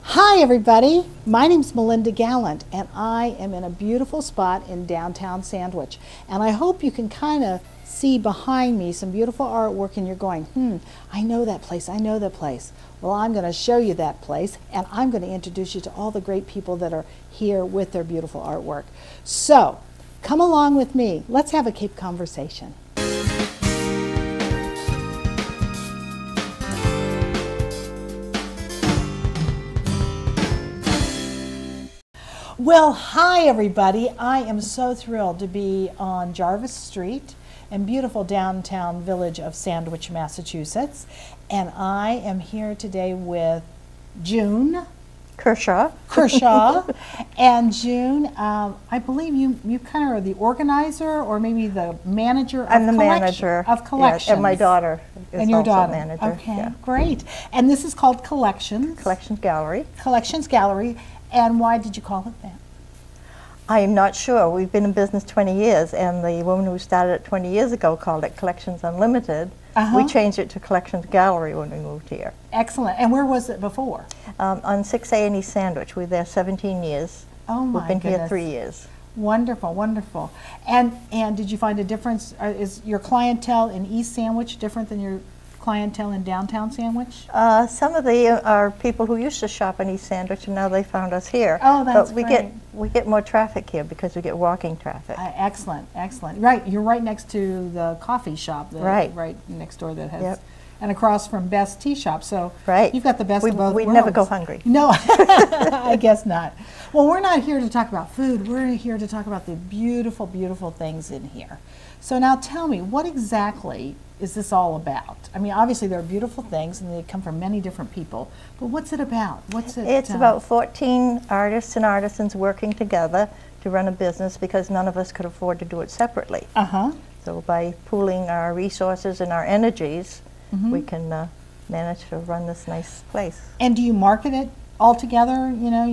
Hi everybody, my name's Melinda Gallant and I am in a beautiful spot in downtown Sandwich, and I hope you can kind of see behind me some beautiful artwork and you're going, I know that place, I know that place. Well, I'm going to show you that place and I'm going to introduce you to all the great people that are here with their beautiful artwork. So, come along with me, let's have a Cape conversation. Well, hi everybody. I am so thrilled to be on Jarvis Street in beautiful downtown village of Sandwich, Massachusetts. And I am here today with June Kershaw. And June, I believe you kind of are the organizer or maybe the manager I'm of the manager of collections. Yeah, and my daughter is and your also daughter. manager. Okay, yeah. great. And this is called Collections. Collections Gallery. Collections Gallery. And why did you call it that? I'm not sure. We've been in business 20 years, and the woman who started it 20 years ago called it Collections Unlimited. We changed it to Collections Gallery when we moved here. Excellent. And where was it before? On 6A and East Sandwich. We were there 17 years. Oh my We've been goodness. here 3 years. Wonderful, wonderful. And did you find a difference? Is your clientele in East Sandwich different than your clientele in downtown Sandwich? Some of are people who used to shop in East Sandwich, and now they found us here. Oh, that's but we get more traffic here because we get walking traffic. Excellent, excellent. Right, you're right next to the coffee shop. Right next door that has, Yep. and across from Best Tea Shop. So right. You've got the best of both we worlds. never go hungry. No, I guess not. Well, we're not here to talk about food. We're here to talk about the beautiful, beautiful things in here. So now tell me, what exactly is this all about? I mean, obviously there are beautiful things and they come from many different people, but what's it about? What's it? It's about 14 artists and artisans working together to run a business because none of us could afford to do it separately. So by pooling our resources and our energies, we can manage to run this nice place. And do you market it all together? You know,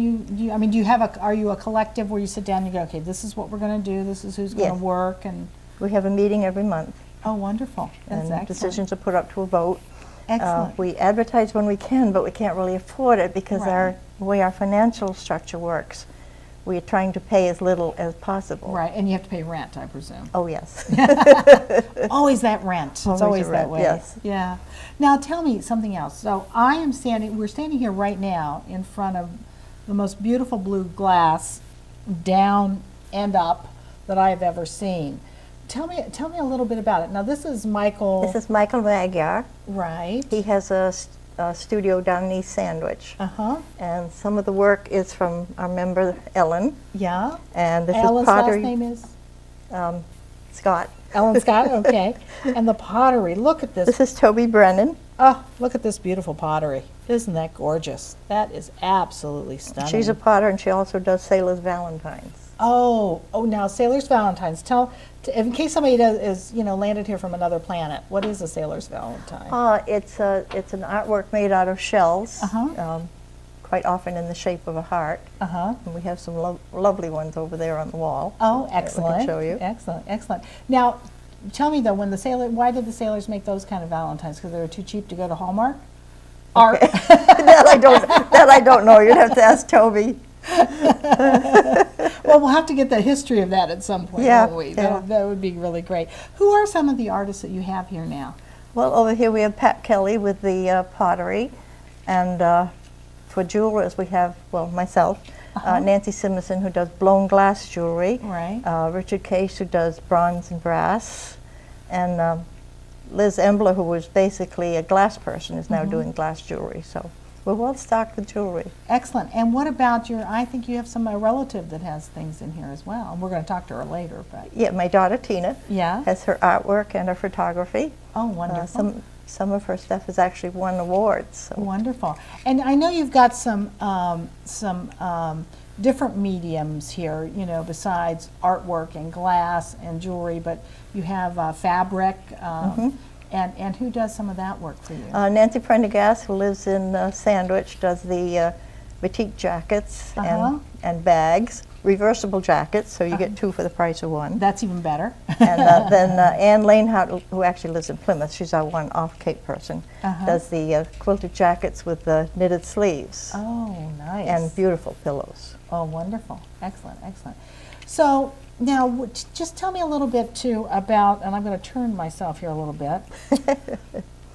I mean, do you have are you a collective where you sit down and you go, okay, this is what we're going to do, this is who's going to work, and we have a meeting every month. Oh, wonderful. That's and excellent. Decisions are put up to a vote. Excellent. We advertise when we can, but we can't really afford it because the way our financial structure works, we are trying to pay as little as possible. Right, and you have to pay rent, I presume. Oh, yes. Always that rent. It's always that way. Yes. Yeah. Now tell me something else. So we're standing here right now in front of the most beautiful blue glass down and up that I have ever seen. Tell me a little bit about it. Now this is Michael. This is Michael Magyar. Right. He has a studio down in East Sandwich. And some of the work is from our member Ellen. Yeah. And this Ellen's is pottery. last name is? Scott. Ellen Scott, okay. And the pottery, look at this. This is Toby Brennan. Oh, look at this beautiful pottery. Isn't that gorgeous? That is absolutely stunning. She's a potter and she also does Sailor's Valentines. Oh, now Sailor's Valentines. In case somebody is landed here from another planet, what is a Sailor's Valentine? It's an artwork made out of shells, quite often in the shape of a heart. And we have some lovely ones over there on the wall. Oh, excellent! We can show you. Excellent, excellent. Now, tell me though, why did the sailors make those kind of Valentines? Because they were too cheap to go to Hallmark? Okay. that I don't know. You'd have to ask Toby. Well, we'll have to get the history of that at some point, won't we? Yeah. That would be really great. Who are some of the artists that you have here now? Well, over here we have Pat Kelly with the pottery, and for jewelers we have, myself, Nancy Simonson, who does blown glass jewelry, Richard Case, who does bronze and brass, and Liz Embler, who was basically a glass person, is now doing glass jewelry. So we're well stocked with jewelry. Excellent. And what about I think you have a relative that has things in here as well. And we're going to talk to her later. But yeah, my daughter Tina has her artwork and her photography. Oh, wonderful. Some of her stuff has actually won awards. So. Wonderful. And I know you've got some different mediums here, besides artwork and glass and jewelry, but you have fabric. And who does some of that work for you? Nancy Prendergast, who lives in Sandwich, does the batik jackets and bags. reversible jackets, so you get 2 for the price of 1. That's even better. And then Anne Lanehart, who actually lives in Plymouth, she's our one off-Cape person, does the quilted jackets with the knitted sleeves. Oh, nice. And beautiful pillows. Oh, wonderful. Excellent, excellent. So now, just tell me a little bit, too, about, and I'm going to turn myself here a little bit.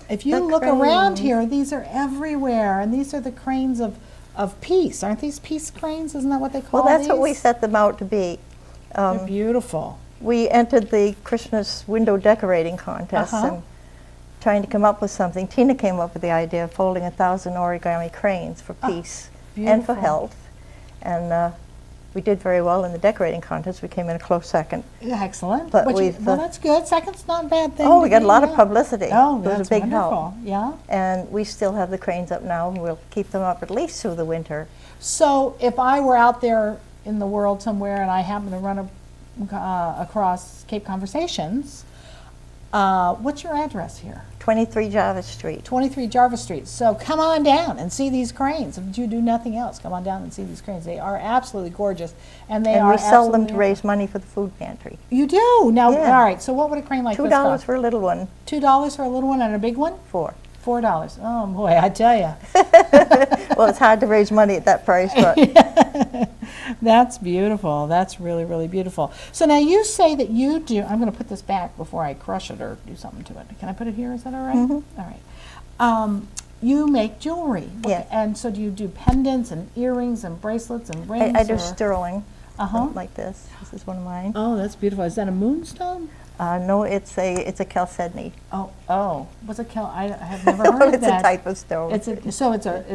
If you look around here, these are everywhere, and these are the cranes of peace. Aren't these peace cranes? Isn't that what they call Well, that's these? what we set them out to be. They're beautiful. We entered the Christmas window decorating contest and trying to come up with something. Tina came up with the idea of folding 1,000 origami cranes for peace and for health. And we did very well in the decorating contest. We came in a close second. Excellent. But well, that's good. Second's not a bad thing. Oh, we got a lot of publicity. Oh, it was that's a big wonderful. help. Yeah. And we still have the cranes up now, and we'll keep them up at least through the winter. So if I were out there in the world somewhere and I happen to run across Cape Conversations, what's your address here? 23 Jarvis Street. 23 Jarvis Street. So come on down and see these cranes. If you do nothing else, come on down and see these cranes. They are absolutely gorgeous, and they are. And we sell them to raise money for the food pantry. You do now. Yeah. All right. So what would a crane like this $2 cost? for a little one. $2 for a little one and a big one? $4. $4. Oh boy, I tell you. Well, it's hard to raise money at that price, but That's beautiful. That's really, really beautiful. So now you say that you do, I'm going to put this back before I crush it or do something to it. Can I put it here? Is that all right? All right. You make jewelry. Yes. And so do you do pendants and earrings and bracelets and rings? I do or- sterling like this. This is one of mine. Oh, that's beautiful. Is that a moonstone? No, it's a chalcedony. Oh. What's a I have never heard of It's that. a type of stone. Is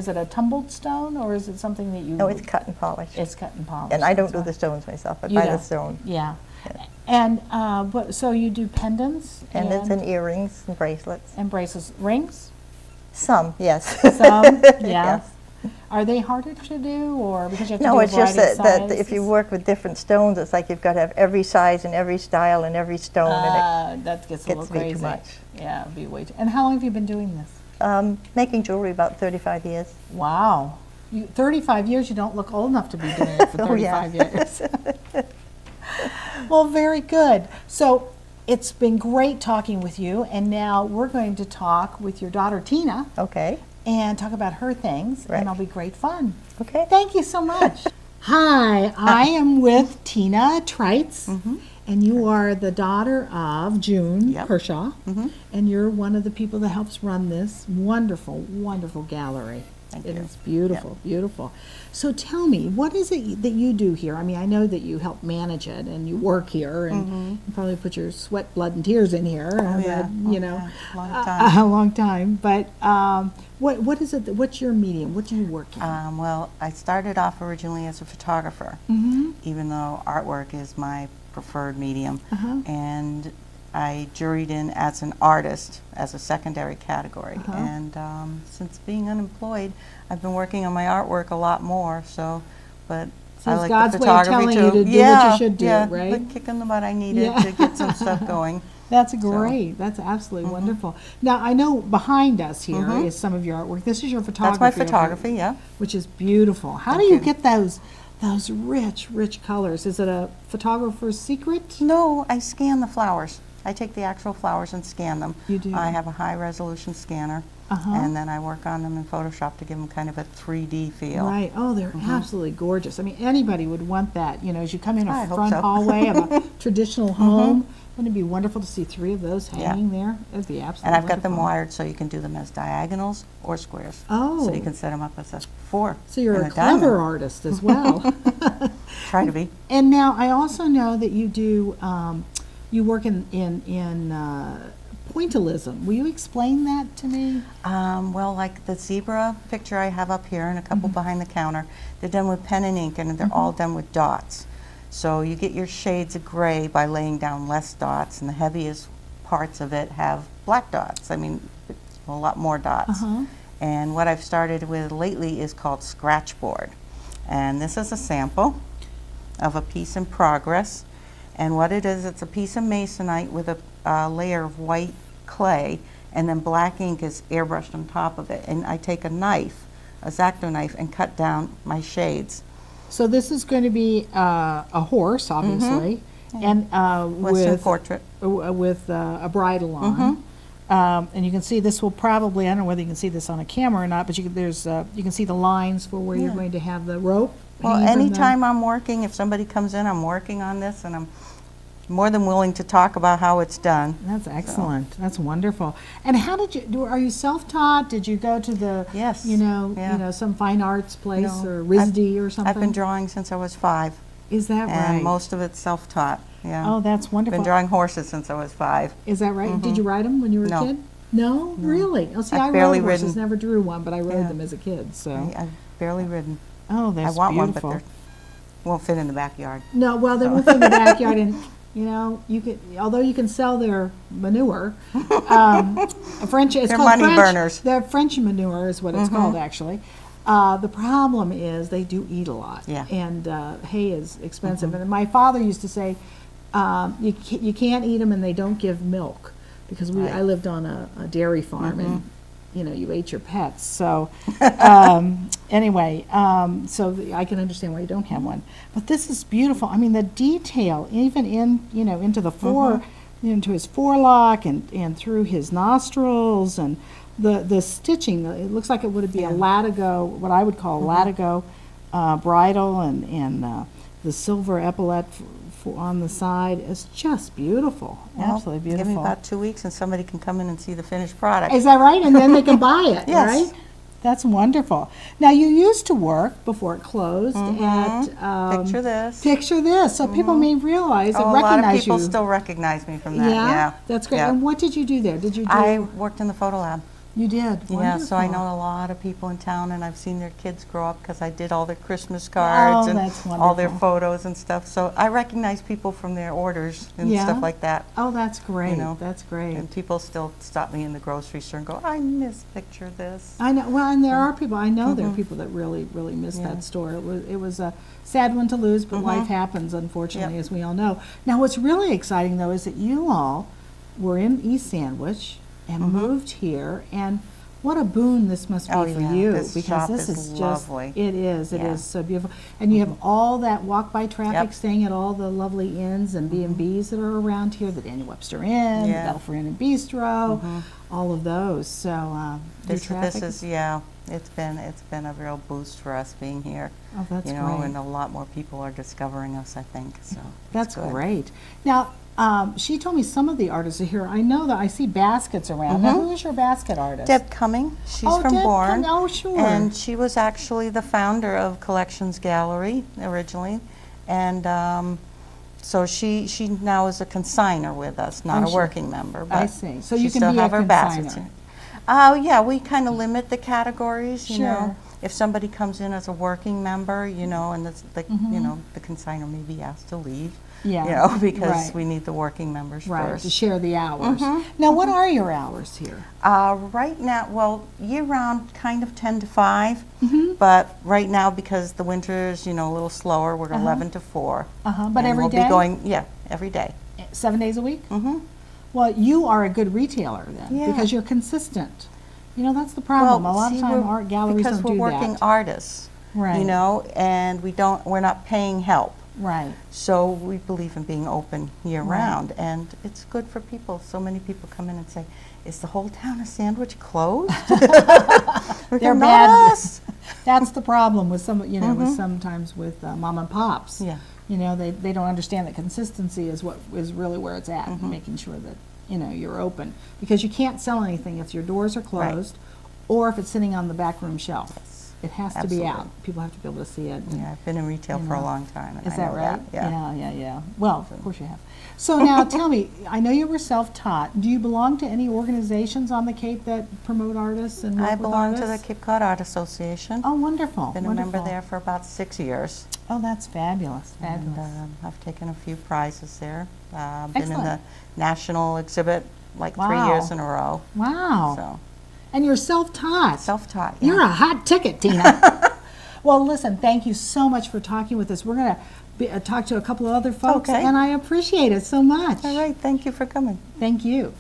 it a tumbled stone or is it something that you? No, it's cut and polished. It's cut and polished. And I don't That's do the stones myself. I You buy the don't. stone. Yeah. And so you do pendants Pendants and earrings and bracelets. and bracelets, rings? Some, yes. Some, yeah. Yes. Are they harder to do, or because you have to No, do a it's just variety of that if you sizes? work with different stones, it's like you've got to have every size and every style and every stone, and That gets a gets little to be crazy. too much. Yeah, it'd be way too. And how long have you been doing this? making jewelry about 35 years. Wow. 35 years, you don't look old enough to be doing it for 35 years. Well, very good. So it's been great talking with you, and now we're going to talk with your daughter, Tina, Okay. and talk about her things, Right. and it'll be great fun. Okay. Thank you so much. Hi, I am with Tina Treitz, and you are the daughter of June Yep. Kershaw, and you're one of the people that helps run this wonderful, wonderful gallery. Thank It you. is beautiful, beautiful. So tell me, what is it that you do here? I mean, I know that you help manage it and you work here and you probably put your sweat, blood, and tears in here. yeah. You Oh, know, yeah. Long time. a long time. But what is it? What's your medium? What do you work in? Well, I started off originally as a photographer, even though artwork is my preferred medium. And I juried in as an artist as a secondary category. And since being unemployed, I've been working on my artwork a lot more. But So I it's like God's the way of photography telling too. you to do what you yeah, should do, yeah, right? the kick in the butt I needed Yeah. to get some stuff going. That's great. That's absolutely wonderful. Now, I know behind us here is some of your artwork. This is your photography. That's my of it, photography, yeah. which is beautiful. How do Thank you you. get those rich colors? Is it a photographer's secret? No, I scan the flowers. I take the actual flowers and scan them. You do? I have a high resolution scanner, and then I work on them in Photoshop to give them kind of a 3D feel. Right. Oh, they're absolutely gorgeous. I mean, anybody would want that. You know, as you come in I a hope front so. hallway of a traditional home, wouldn't it be wonderful to see 3 of those Yeah. hanging there? It'd be absolutely And I've got them wonderful. wired so you can do them as diagonals or squares. Oh. So you can set them up as a 4. So you're in a clever diamond. artist as well. Try to be. And now I also know that you do, you work in pointillism. Will you explain that to me? Well, like the zebra picture I have up here and a couple behind the counter, they're done with pen and ink and they're all done with dots. So you get your shades of gray by laying down less dots, and the heaviest parts of it have black dots. I mean, a lot more dots. And what I've started with lately is called Scratchboard. And this is a sample of a piece in progress. And what it is, it's a piece of masonite with a layer of white clay, and then black ink is airbrushed on top of it. And I take a knife, a X-Acto knife, and cut down my shades. So this is going to be a horse, obviously, and Western portrait. with a bridle on. And you can see this will probably, I don't know whether you can see this on a camera or not, but you can see the lines for where you're going to have the rope. Well, hanging from the- anytime I'm working, if somebody comes in, I'm working on this, and I'm more than willing to talk about how it's done. That's excellent. That's wonderful. And how did you are you self-taught? Did you go to the Yes. you know some fine arts place No, or RISD or something? I've been drawing since I was 5, Is that and right? most of it's self-taught. Yeah. Oh, that's wonderful. Been drawing horses since I was 5. Is that right? Did you ride them when you were No. a kid? No, really. Oh, see, I've I rode barely horses, ridden. never drew one, but I rode Yeah. them as a kid. So, I've barely ridden. oh, that's I want beautiful. one, but they won't fit in the backyard. No, well, they won't fit in the backyard, and you know, you could, although you can sell their manure, French, it's They're called money French, burners. They're French manure is what it's called, actually. The problem is they do eat a lot, Yeah. and hay is expensive. And my father used to say, you can't eat them, and they don't give milk, because Right. I lived on a dairy farm, and you know, you ate your pets. So anyway, I can understand why you don't have one. But this is beautiful. I mean, the detail, even into the into his forelock and through his nostrils, and the stitching. It looks like it would be a latigo, what I would call a latigo bridle, and the silver epaulette on the side is just beautiful. Well, Absolutely beautiful. Give me about 2 weeks, and somebody can come in and see the finished product. Is that right? And then they can buy it, Yes. right? That's wonderful. Now, you used to work before it closed at Picture this. Picture This, so people may realize and Oh, a lot of recognize people you. still recognize me from that. yeah? Yeah, That's great. Yeah. And what did you do there? Did you do? I worked in the photo lab. You did. Yeah, so I Wonderful. know a lot of people in town, and I've seen their kids grow up because I did all their Christmas cards and that's all their wonderful. photos and stuff. So I recognize people from their orders and Yeah. stuff like that. Oh, that's great. know, That's great. And people still stop me in the grocery store and go, "I miss Picture This." I know. Well, and there are people. I know there are people that really, really miss Yeah. that store. It was a sad one to lose, but life happens, unfortunately, Yep. as we all know. Now, what's really exciting though is that you all were in East Sandwich and moved here, and what a boon this must be Oh, for yeah. you, This because shop this is is lovely. just it is Yeah. so beautiful, and you have all that walk-by traffic Yep. staying at all the lovely inns and B&Bs that are around here, the Daniel Webster Inn, the Yeah. Belfer Inn and Bistro, all of those. So your This traffic is yeah. It's been a real boost for us being here. Oh, that's you know, great. and a lot more people are discovering us, I think. So That's it's good. great. Now, she told me some of the artists are here. I know that I see baskets around. Now, who is your basket artist? Deb Cumming, she's Oh, from Deb Bourne. Cumming. Oh, sure. And she was actually the founder of Collections Gallery originally. And so she now is a consigner with us, not Oh, a sure. working member. But I see. So she you can still be have a her baskets consigner. here. Yeah, we kind of limit the categories, you Sure. know. If somebody comes in as a working member, you know, and it's the, Mm-hmm. you know, the consigner may be asked to leave, Yeah, you know, because right. we need the working members Right, first. to share the hours. Now, what are your hours here? Right now, well, year-round, kind of 10 to 5, Mm-hmm. but right now, because the winter's, you know, a little slower, we're 11 to 4. But And every we'll day? be going, yeah, every day. 7 days a week? Mm-hmm. Well, you are a good retailer then, Yeah. because you're consistent. You know, that's the problem. A lot of see, time we're- art galleries because don't do we're working that. artists, Right. you know, and we're not paying help. Right. So we believe in being open year-round, and it's good for people. So many people come in and say, "Is the whole town of Sandwich closed?" They're Not bad. us. That's the problem with some, you know, with sometimes with mom and pops. Yeah. You know, they don't understand that consistency is what is really where it's at, making sure that, you know, you're open. Because you can't sell anything if your doors are closed or if it's sitting on the back room shelf. It has to be absolutely. out. People have to be able to see it. and- Yeah, I've been in retail You for a know. long time, and Is I that know right? Yeah. Yeah. Well, of course you have. So now tell me, I know you were self-taught. Do you belong to any organizations on the Cape that promote artists and work I with belong to the artists? Cape Cod Art Association. Oh, wonderful. Been a wonderful. member there for about 6 years. Oh, that's fabulous. And Fabulous. I've taken a few prizes there. Been in the Excellent. national exhibit like 3 Wow. years in a row. Wow. So And you're self-taught. self-taught. You're a hot ticket, Tina. Well, listen, thank you so much for talking with us. We're going to talk to a couple of other folks, Okay. and I appreciate it so much. All right, thank you for coming. Thank you.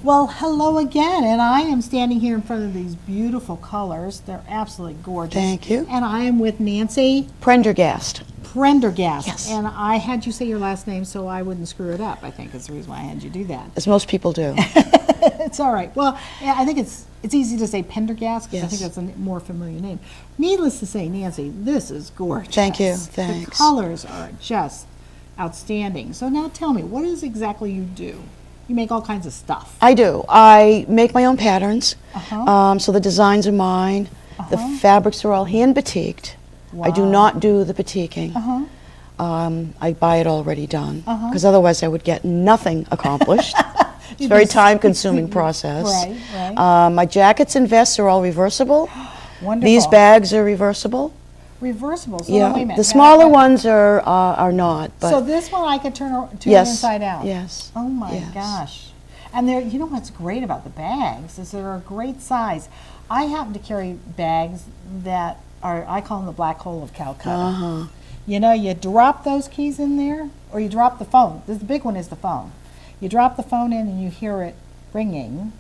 Well, hello again, and I am standing here in front of these beautiful colors. They're absolutely gorgeous. Thank you. And I am with Nancy Prendergast. Prendergast. Yes. And I had you say your last name so I wouldn't screw it up. I think is the reason why I had you do that. As most people do. It's all right. Well, yeah, I think it's easy to say Pendergast because I think Yes. that's a more familiar name. Needless to say, Nancy, this is gorgeous. Thank you. The Thanks. colors are just outstanding. So now tell me, what is exactly you do? You make all kinds of stuff. I do. I make my own patterns. Uh-huh. So the designs are mine. The fabrics are all hand batiqued. I do Wow. not do the batiking. Uh-huh. I buy it already done Uh-huh. because otherwise I would get nothing accomplished. It's a You'd very be time-consuming process. Right, right. My jackets and vests are all reversible. Wonderful. These bags are reversible. Reversible. So Yeah, wait a minute. the Now, smaller okay. ones are not. But So this one I could turn yes, inside out. yes, Oh my yes. gosh. And there, you know what's great about the bags is they're a great size. I happen to carry bags that are, I call them the black hole of Calcutta. Uh-huh. You know, you drop those keys in there, or you drop the phone. The big one is the phone. You drop the phone in and you hear it ringing,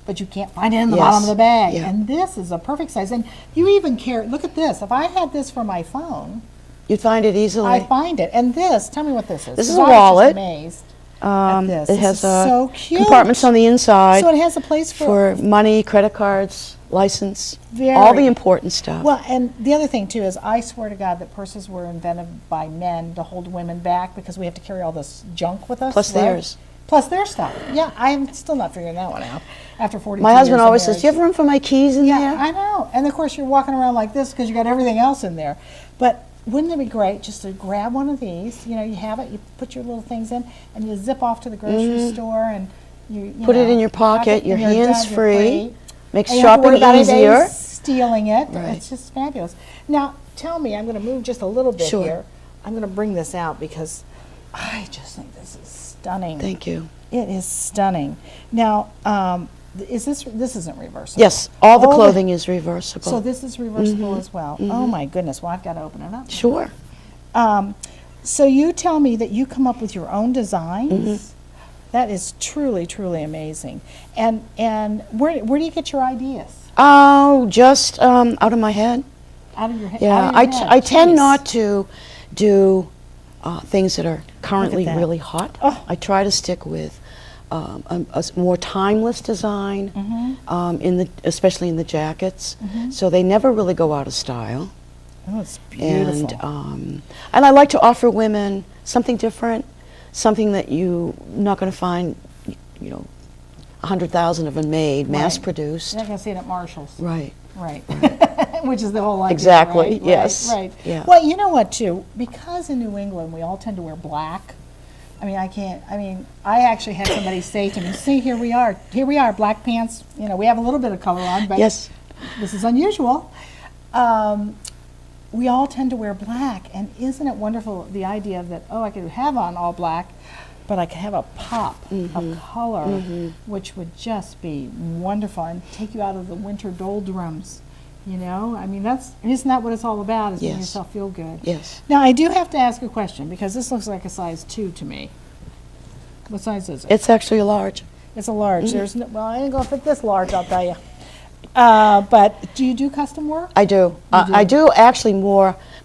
but you can't find it in the Yes. bottom of the bag. Yeah. And this is a perfect size. And you even carry, look at this. If I had this for my phone, You'd find it easily. I find it. And this, tell me what this is. This is 'cause a I was just wallet. amazed at this. It This has is so cute. compartments on the inside So it has a place for money, credit cards, license, all Very. the important stuff. Well, and the other thing too is I swear to God that purses were invented by men to hold women back because we have to carry all this junk with us. Plus right? theirs. Plus their stuff. Yeah, I'm still not figuring that one out after 42 My husband years of always says, "Do you have room for my keys in Yeah, there?" I know. And of course you're walking around like this because you got everything else in there. But wouldn't it be great just to grab one of these? You know, you have it, you put your little things in, and you zip off to the grocery store and you Put it know, in your pocket, and you're you're done, you're hands-free, free. makes And you don't have to worry shopping about anybody easier. stealing it. Right. It's just fabulous. Now, tell me, I'm going to move just a little bit Sure. here. I'm going to bring this out because I just think this is stunning. Thank you. It is stunning. Now, is this isn't reversible? Yes, all the All the- clothing is reversible. So this is reversible as well. Oh my goodness! Well, I've got to open it up. Sure. So you tell me that you come up with your own designs. Mm-hmm. That is truly, truly amazing. And where do you get your ideas? Oh, just out of my head. Out of your head? Yeah, out of your head. I tend Jeez. not to do things that are currently that. really hot. Oh. I try to stick with a more timeless design, especially in the jackets. So they never really go out of style. Oh, it's beautiful. And I like to offer women something different, something that you're not going to find, 100,000 of them made, mass-produced. You're not going to see it at Marshall's. Right. Right. Which is the whole idea. Exactly, Right, yes, Right. yeah. Well, you know what, too? Because in New England we all tend to wear black. I actually had somebody say to me, see, here we are, black pants. You know, we have a little bit of color on, but Yes. this is unusual. We all tend to wear black, and isn't it wonderful, the idea that, oh, I could have on all black, but I could have a pop of color, which would just be wonderful and take you out of the winter doldrums. You know, I mean, isn't that what it's all about? Is making Yes. yourself feel good. Yes. Now, I do have to ask a question because this looks like a size 2 to me. What size is it? It's actually a large. It's a large. There's no, well, I ain't gonna fit this large, I'll tell you. But do you do custom work? I do. I do actually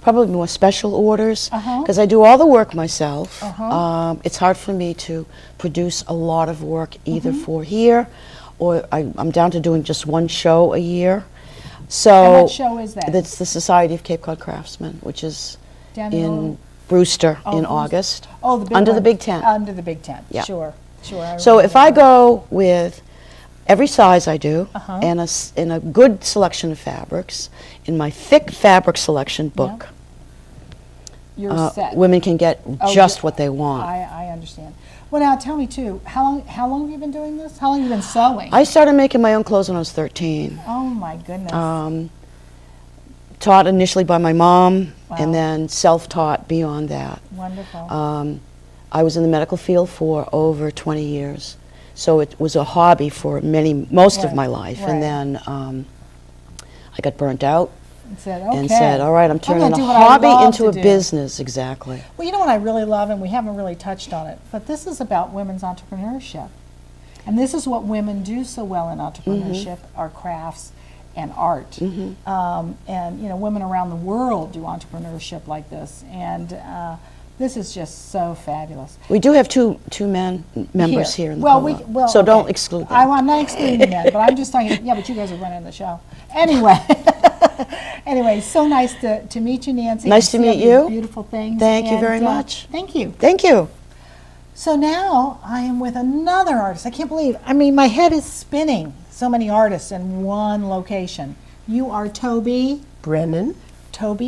probably more special orders Uh-huh. because I do all the work myself. Uh-huh. It's hard for me to produce a lot of work either for here or I'm down to doing just one show a year. So And what show is that? It's the Society of Cape Cod Craftsmen, which is Down in in Brewster Oh, in Brewster. August. Oh, the big under the one. Big Tent. Under the Big Tent. Yeah. Sure. I So remember if I that. go with every size I do, Uh-huh. and a good selection of fabrics, in my thick fabric selection book, You're set. women can get Oh, just you- what they want. I understand. Well, now tell me too. How long have you been doing this? How long have you been sewing? I started making my own clothes when I was 13. Oh my goodness. Taught initially by my mom, Wow. and then self-taught beyond that. Wonderful. I was in the medical field for over 20 years, so it was a hobby for most of Right, my life. right. And then I got burnt out and said, okay. and said, all right, I'm turning gonna a do what I hobby love into to a do." business. Exactly. Well, you know what I really love, and we haven't really touched on it, but this is about women's entrepreneurship. And this is what women do so well in entrepreneurship, are crafts and art. And you know, women around the world do entrepreneurship like this. And this is just so fabulous. We do have two men members here in the well, co-op, so don't okay. exclude them. I'm not excluding the men, but I'm just talking. Yeah, but you guys are running the show. Anyway, anyway, so nice to meet you, Nancy. Nice and to see meet all these you. Beautiful things. Thank you And, very much. Thank you. Thank you. So now I am with another artist. I can't believe. I mean, my head is spinning. So many artists in one location. You are Toby Brennan.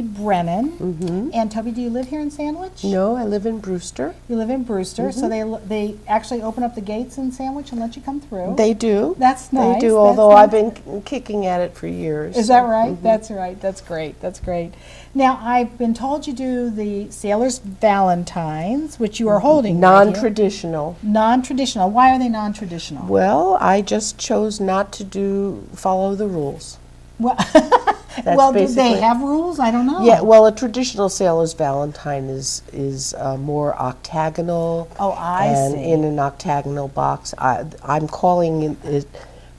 Brennan. And Toby, do you live here in Sandwich? No, I live in Brewster. You live in Brewster, so they actually open up the gates in Sandwich and let you come through. They do. That's nice. They do, That's although nice. I've been kicking at it for years. Is that right? That's right. That's great. That's great. Now, I've been told you do the Sailor's Valentines, which you are holding right here. Non-traditional. Non-traditional. Why are they non-traditional? Well, I just chose not to follow the rules. Well, That's well, do they basically- have rules? I don't know. Yeah, well, a traditional sailor's Valentine is more octagonal. Oh, I and see. in an octagonal box. I'm calling it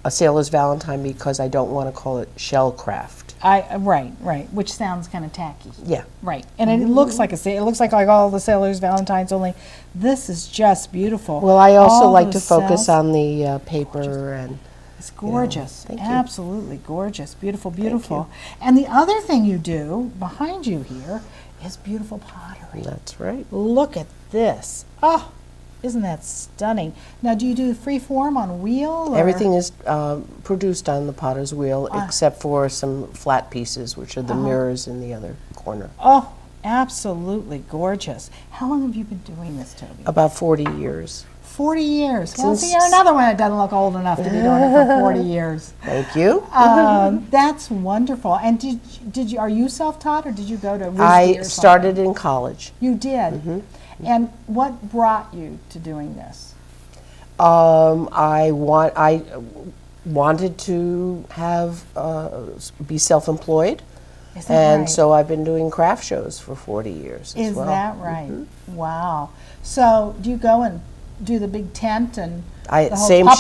a sailor's Valentine because I don't want to call it shellcraft. Right, which sounds kind of tacky. Yeah. Right, and it looks like it looks like all the Sailor's Valentines. Only this is just beautiful. Well, I also All like to those focus cells. on the paper and. It's gorgeous. thank you. Absolutely gorgeous. Beautiful, beautiful. And the other thing you do behind you here is beautiful pottery. That's right. Look at this. Oh, isn't that stunning? Now, do you do free form on wheel? Or? Everything is produced on the potter's wheel except for some flat pieces, which are the mirrors in the other corner. Oh, absolutely gorgeous. How long have you been doing this, Toby? About 40 years. 40 years. Well, see, Since- you're another one that doesn't look old enough to be doing it for 40 years. Thank you. That's wonderful. And did you? Are you self-taught or did you go to RISD I or something? started in college. You did. And what brought you to doing this? I wanted to have be self-employed, Is that and right? so I've been doing craft shows for 40 years as Is well. that right? Wow. So do you go and do the big tent and the whole Same pop-up?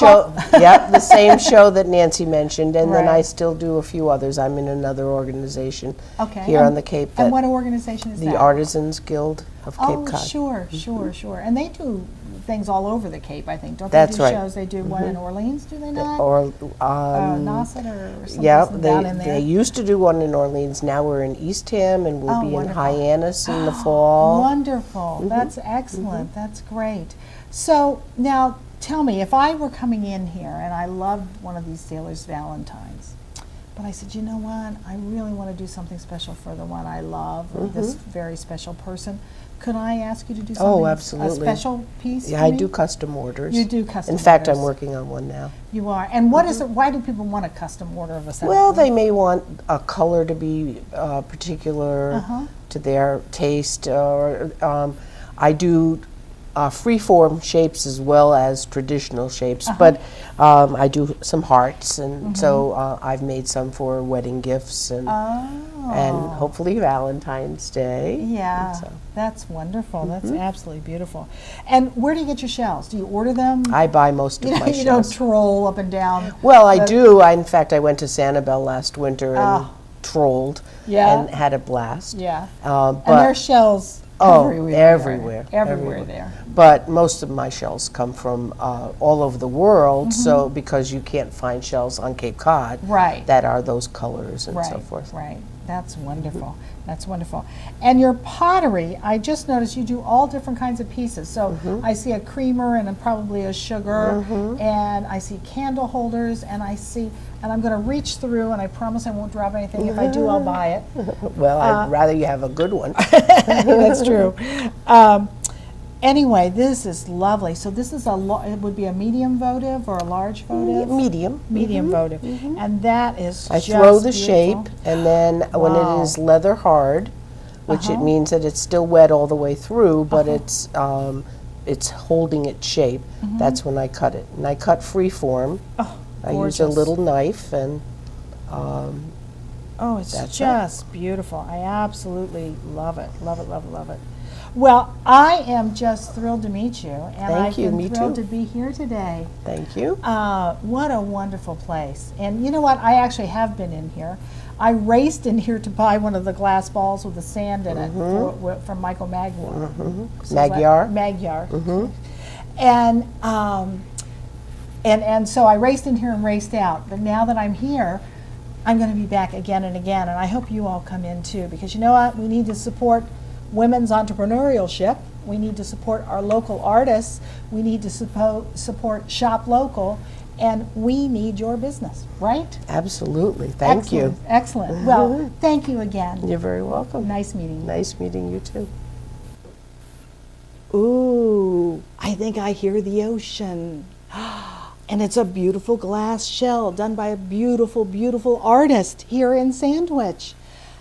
show, yep, the same show that Nancy mentioned, and then I Right. still do a few others. I'm in another organization Okay. here and, on the Cape, And that what organization is the that? Artisans Guild of Cape Oh, Cod. sure. And they do things all over the Cape, I think. Don't That's they do right. shows? They do one in Orleans, do they not? Or Nauset or something yeah, down in there? they used to do one in Orleans. Now we're in Eastham, and we'll Oh, be wonderful. in Hyannis in the fall. Wonderful. That's excellent. That's great. So now tell me, if I were coming in here and I loved one of these Sailor's Valentines, but I said, you know what, I really want to do something special for the one I love, or this very special person, could I ask you to do something, absolutely. a special piece Yeah, for I me? do custom orders. You do custom In fact, I'm orders. working on one now. You are. And what is it, why do people want a custom order of a set? Well, they may want a color to be particular to their taste, or I do free-form shapes as well as traditional shapes, but I do some hearts, and so I've made some for wedding gifts and hopefully Valentine's Day. Yeah, And so that's wonderful. That's absolutely beautiful. And where do you get your shells? Do you order them? I buy most of you my you don't shells. troll up and down. Well, I do. In fact, I went to Sanibel last winter and trolled Yeah. and had a blast. Yeah. But And there's shells Oh, everywhere. everywhere, Everywhere everywhere. there. But most of my shells come from all over the world, so because you can't find shells on Cape Cod Right. that are those colors and Right, so forth. right. That's wonderful. That's wonderful. And your pottery, I just noticed you do all different kinds of pieces. So I see a creamer and probably a sugar, and I see candle holders, and and I'm going to reach through, and I promise I won't drop anything. If I do, I'll buy it. Well, I'd rather you have a good one. That's true. Anyway, this is lovely. So this is it would be a medium votive or a large votive? Medium. Medium votive. And that is I just throw the beautiful. shape, and then when Wow. it is leather hard, which it means that it's still wet all the way through, but it's holding its shape, that's when I cut it. And I cut free form. Oh, I use a gorgeous. little knife, and Oh, it's That's just beautiful. I absolutely love it. Love it, love it, love it. Well, I am just thrilled to meet you, and Thank I've you, been me thrilled too. to be here today. Thank you. What a wonderful place. And you know what? I actually have been in here. I raced in here to buy one of the glass balls with the sand in it from Michael Magyar. Magyar. Magyar. And so I raced in here and raced out. But now that I'm here, I'm going to be back again and again. And I hope you all come in too, because you know what? We need to support women's entrepreneurship. We need to support our local artists. We need to support Shop Local. And we need your business, right? Absolutely. Thank you. Excellent. Well, thank you again. You're very welcome. Nice meeting you. Nice meeting you too. Ooh, I think I hear the ocean. And it's a beautiful glass shell done by a beautiful, beautiful artist here in Sandwich.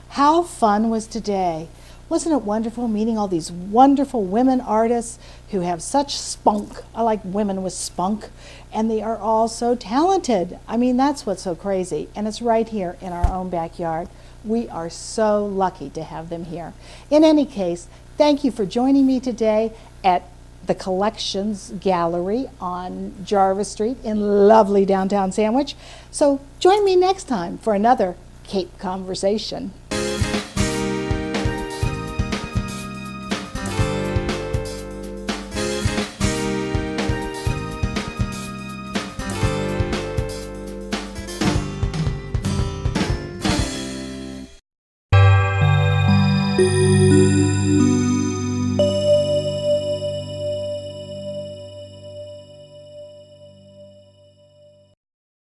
How fun was today? Wasn't it wonderful meeting all these wonderful women artists who have such spunk? I like women with spunk. And they are all so talented. I mean, that's what's so crazy. And it's right here in our own backyard. We are so lucky to have them here. In any case, thank you for joining me today at the Collections Gallery on Jarvis Street in lovely downtown Sandwich. So join me next time for another Cape Conversation.